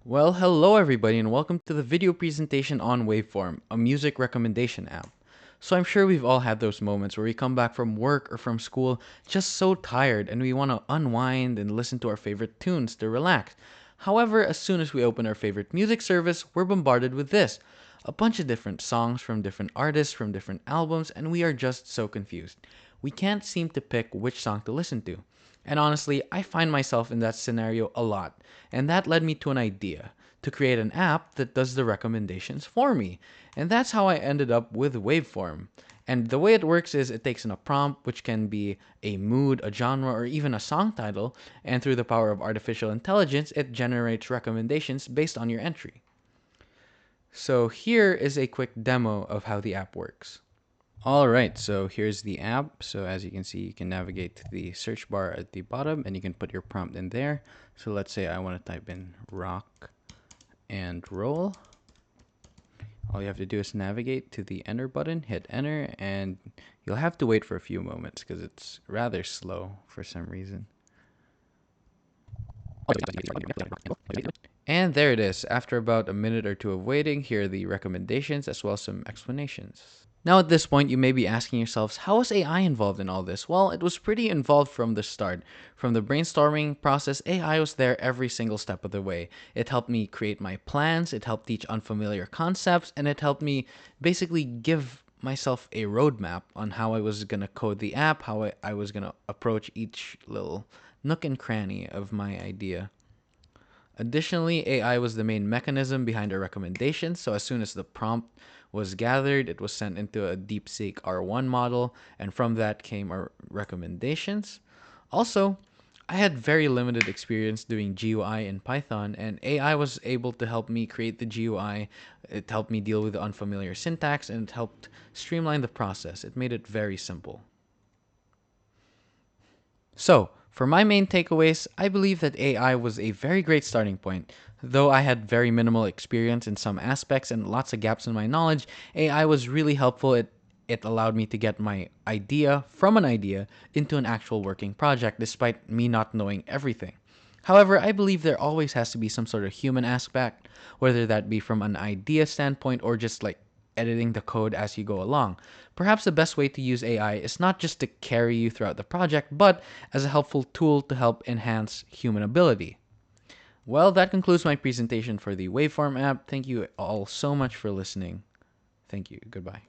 Well, hello everybody, and welcome to the video presentation on Waveform, a music recommendation app. So I'm sure we've all had those moments where we come back from work or from school just so tired and we want to unwind and listen to our favorite tunes to relax. However, as soon as we open our favorite music service, we're bombarded with this. A bunch of different songs from different artists from different albums, and we are just so confused. We can't seem to pick which song to listen to. And honestly, I find myself in that scenario a lot. And that led me to an idea to create an app that does the recommendations for me. And that's how I ended up with Waveform. And the way it works is it takes in a prompt, which can be a mood, a genre, or even a song title, and through the power of artificial intelligence, it generates recommendations based on your entry. So here is a quick demo of how the app works. All right, so here's the app. So as you can see, you can navigate to the search bar at the bottom and you can put your prompt in there. So let's say I want to type in rock and roll. All you have to do is navigate to the enter button, hit enter, and you'll have to wait for a few moments because it's rather slow for some reason. And there it is. After about a minute or two of waiting, here are the recommendations as well as some explanations. Now, at this point, you may be asking yourselves, how is AI involved in all this? Well, it was pretty involved from the start. From the brainstorming process, AI was there every single step of the way. It helped me create my plans, it helped teach unfamiliar concepts, and it helped me basically give myself a roadmap on how I was going to code the app, how I was going to approach each little nook and cranny of my idea. Additionally, AI was the main mechanism behind our recommendations, so as soon as the prompt was gathered, it was sent into a DeepSeek R1 model, and from that came our recommendations. Also, I had very limited experience doing GUI in Python, and AI was able to help me create the GUI. It helped me deal with the unfamiliar syntax, and it helped streamline the process. It made it very simple. So, for my main takeaways, I believe that AI was a very great starting point. Though I had very minimal experience in some aspects and lots of gaps in my knowledge, AI was really helpful. It allowed me to get my idea from an idea into an actual working project despite me not knowing everything. However, I believe there always has to be some sort of human aspect, whether that be from an idea standpoint or just like editing the code as you go along. Perhaps the best way to use AI is not just to carry you throughout the project, but as a helpful tool to help enhance human ability. Well, that concludes my presentation for the Waveform app. Thank you all so much for listening. Thank you. Goodbye.